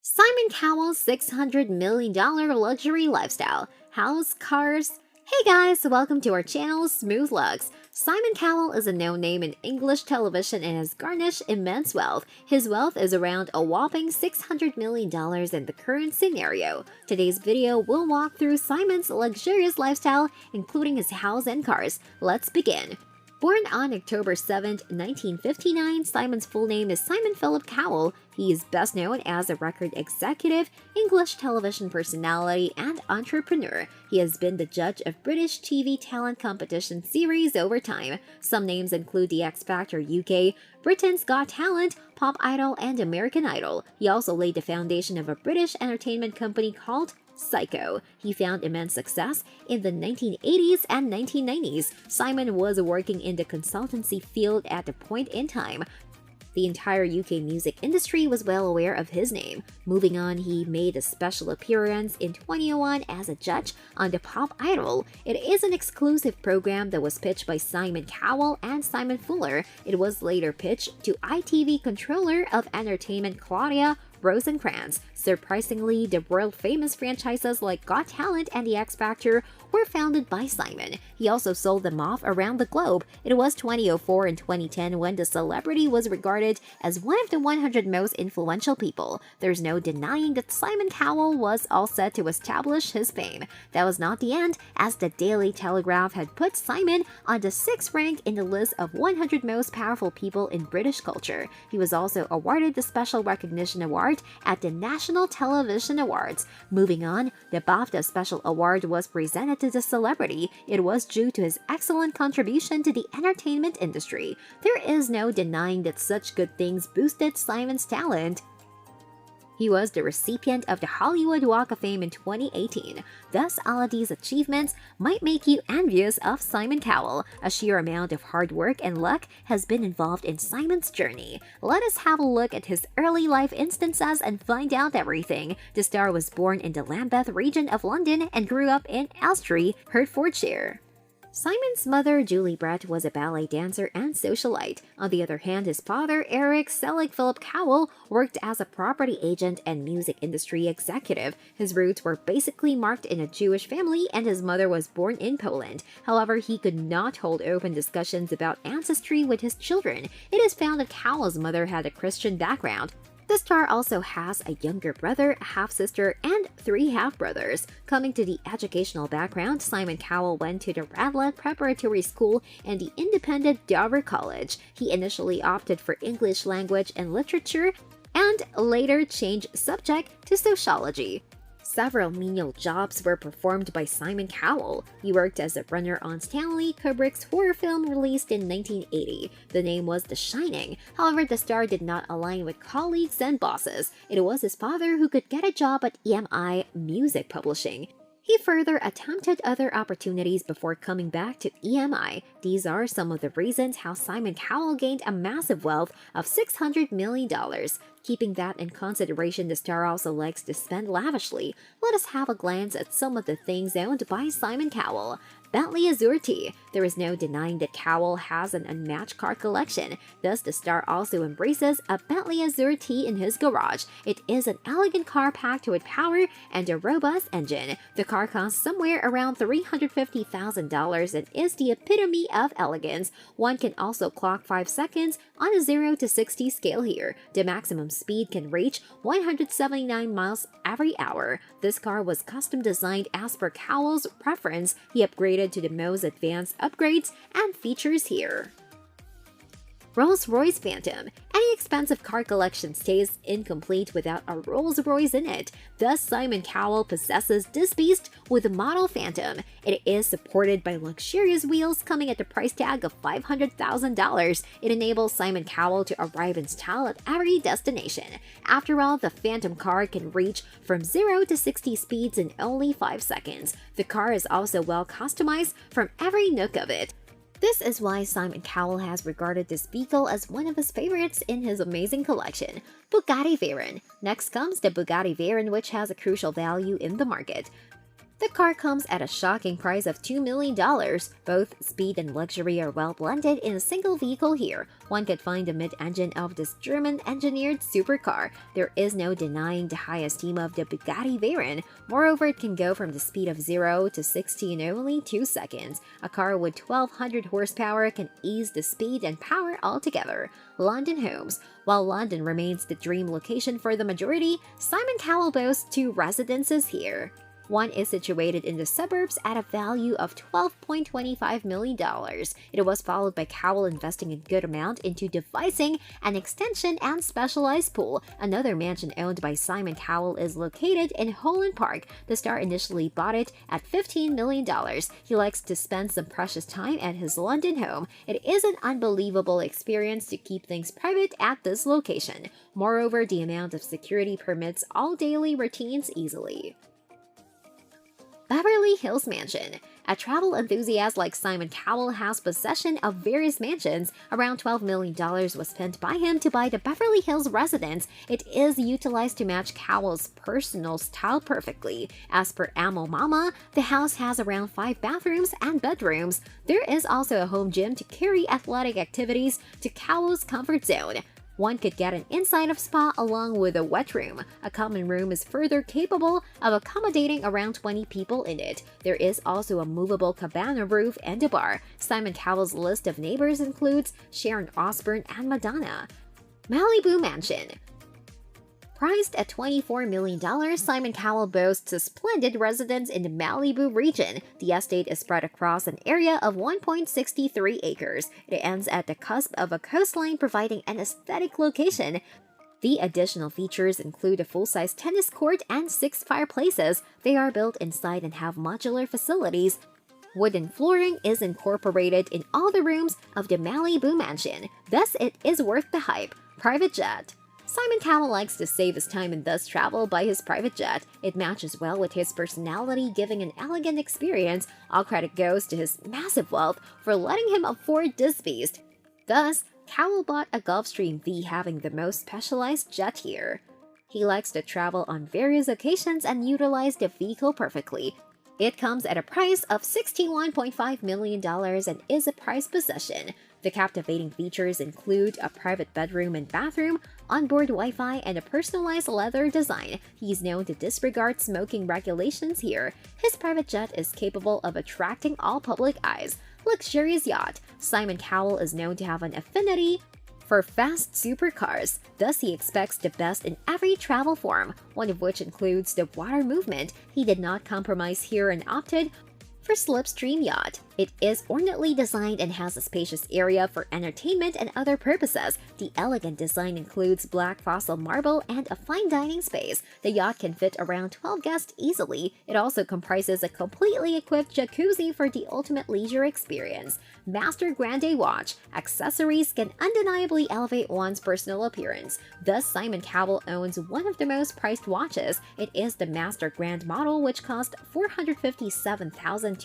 Simon Cowell's $600 million luxury lifestyle. House, cars. Hey guys, welcome to our channel, Smooth Lux. Simon Cowell is a known name in English television and has garnished immense wealth. His wealth is around a whopping $600 million in the current scenario. Today's video will walk through Simon's luxurious lifestyle, including his house and cars. Let's begin. Born on October 7, 1959, Simon's full name is Simon Philip Cowell. He is best known as a record executive, English television personality, and entrepreneur. He has been the judge of British TV talent competition series over time. Some names include The X Factor UK, Britain's Got Talent, Pop Idol, and American Idol. He also laid the foundation of a British entertainment company called Psycho. He found immense success in the 1980s and 1990s. Simon was working in the consultancy field at the point in time. The entire UK music industry was well aware of his name. Moving on, he made a special appearance in 2001 as a judge on the Pop Idol. It is an exclusive program that was pitched by Simon Cowell and Simon Fuller. It was later pitched to ITV controller of entertainment Claudia Rosencrantz. Surprisingly, the world-famous franchises like Got Talent and The X Factor were founded by Simon. He also sold them off around the globe. It was 2004 and 2010 when the celebrity was regarded as one of the 100 most influential people. There's no denying that Simon Cowell was all set to establish his fame. That was not the end, as the Daily Telegraph had put Simon on the 6th rank in the list of 100 most powerful people in British culture. He was also awarded the Special Recognition Award at the National Television Awards. Moving on, the BAFTA Special Award was presented to the celebrity. It was due to his excellent contribution to the entertainment industry. There is no denying that such good things boosted Simon's talent. He was the recipient of the Hollywood Walk of Fame in 2018. Thus, all of these achievements might make you envious of Simon Cowell. A sheer amount of hard work and luck has been involved in Simon's journey. Let us have a look at his early life instances and find out everything. The star was born in the Lambeth region of London and grew up in Elstree, Hertfordshire. Simon's mother, Julie Brett, was a ballet dancer and socialite. On the other hand, his father, Eric Selig Philip Cowell, worked as a property agent and music industry executive. His roots were basically marked in a Jewish family, and his mother was born in Poland. However, he could not hold open discussions about ancestry with his children. It is found that Cowell's mother had a Christian background. The star also has a younger brother, a half-sister, and 3 half-brothers. Coming to the educational background, Simon Cowell went to the Radlett Preparatory School and the independent Dover College. He initially opted for English language and literature and later changed subject to sociology. Several menial jobs were performed by Simon Cowell. He worked as a runner on Stanley Kubrick's horror film released in 1980. The name was The Shining. However, the star did not align with colleagues and bosses. It was his father who could get a job at EMI Music Publishing. He further attempted other opportunities before coming back to EMI. These are some of the reasons how Simon Cowell gained a massive wealth of $600 million. Keeping that in consideration, the star also likes to spend lavishly. Let us have a glance at some of the things owned by Simon Cowell. Bentley Azure T. There is no denying that Cowell has an unmatched car collection. Thus, the star also embraces a Bentley Azure T in his garage. It is an elegant car packed with power and a robust engine. The car costs somewhere around $350,000 and is the epitome of elegance. One can also clock 5 seconds on a 0 to 60 scale here. The maximum speed can reach 179 miles every hour. This car was custom designed as per Cowell's preference. He upgraded to the most advanced upgrades and features here. Rolls-Royce Phantom. Any expensive car collection stays incomplete without a Rolls-Royce in it. Thus, Simon Cowell possesses this beast with the model Phantom. It is supported by luxurious wheels coming at the price tag of $500,000. It enables Simon Cowell to arrive in style at every destination. After all, the Phantom car can reach from 0 to 60 speeds in only 5 seconds. The car is also well customized from every nook of it. This is why Simon Cowell has regarded this vehicle as one of his favorites in his amazing collection. Bugatti Veyron. Next comes the Bugatti Veyron, which has a crucial value in the market. The car comes at a shocking price of $2 million. Both speed and luxury are well blended in a single vehicle here. One could find the mid-engine of this German-engineered supercar. There is no denying the high esteem of the Bugatti Veyron. Moreover, it can go from the speed of 0 to 60 in only 2 seconds. A car with 1200 horsepower can ease the speed and power altogether. London homes. While London remains the dream location for the majority, Simon Cowell boasts 2 residences here. One is situated in the suburbs at a value of $12.25 million. It was followed by Cowell investing a good amount into devising an extension and specialized pool. Another mansion owned by Simon Cowell is located in Holland Park. The star initially bought it at $15 million. He likes to spend some precious time at his London home. It is an unbelievable experience to keep things private at this location. Moreover, the amount of security permits all daily routines easily. Beverly Hills Mansion. A travel enthusiast like Simon Cowell has possession of various mansions. Around $12 million was spent by him to buy the Beverly Hills residence. It is utilized to match Cowell's personal style perfectly. As per Amo Mama, the house has around 5 bathrooms and bedrooms. There is also a home gym to carry athletic activities to Cowell's comfort zone. One could get an inside of spa along with a wet room. A common room is further capable of accommodating around 20 people in it. There is also a movable cabana roof and a bar. Simon Cowell's list of neighbors includes Sharon Osbourne and Madonna. Malibu Mansion. Priced at $24 million, Simon Cowell boasts a splendid residence in the Malibu region. The estate is spread across an area of 1.63 acres. It ends at the cusp of a coastline, providing an aesthetic location. The additional features include a full-size tennis court and 6 fireplaces. They are built inside and have modular facilities. Wooden flooring is incorporated in all the rooms of the Malibu Mansion. Thus, it is worth the hype. Private jet. Simon Cowell likes to save his time and thus travel by his private jet. It matches well with his personality, giving an elegant experience. All credit goes to his massive wealth for letting him afford this beast. Thus, Cowell bought a Gulfstream V, having the most specialized jet here. He likes to travel on various occasions and utilize the vehicle perfectly. It comes at a price of $61.5 million and is a prized possession. The captivating features include a private bedroom and bathroom, onboard Wi-Fi, and a personalized leather design. He's known to disregard smoking regulations here. His private jet is capable of attracting all public eyes. Luxurious yacht. Simon Cowell is known to have an affinity for fast supercars. Thus, he expects the best in every travel form, one of which includes the water movement. He did not compromise here and opted for Slipstream Yacht. It is ornately designed and has a spacious area for entertainment and other purposes. The elegant design includes black fossil marble and a fine dining space. The yacht can fit around 12 guests easily. It also comprises a completely equipped jacuzzi for the ultimate leisure experience. Master Grande watch. Accessories can undeniably elevate one's personal appearance. Thus, Simon Cowell owns one of the most priced watches. It is the Master Grande model, which cost $457,200.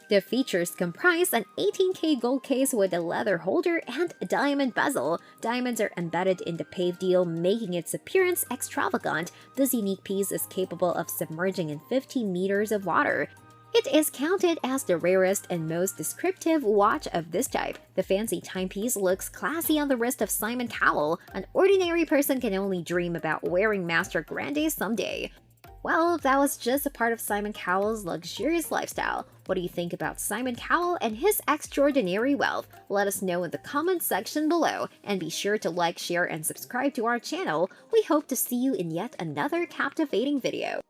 The features comprise an 18K gold case with a leather holder and a diamond bezel. Diamonds are embedded in the pave deal, making its appearance extravagant. This unique piece is capable of submerging in 15 meters of water. It is counted as the rarest and most descriptive watch of this type. The fancy timepiece looks classy on the wrist of Simon Cowell. An ordinary person can only dream about wearing Master Grande someday. Well, that was just a part of Simon Cowell's luxurious lifestyle. What do you think about Simon Cowell and his extraordinary wealth? Let us know in the comments section below, and be sure to like, share, and subscribe to our channel. We hope to see you in yet another captivating video.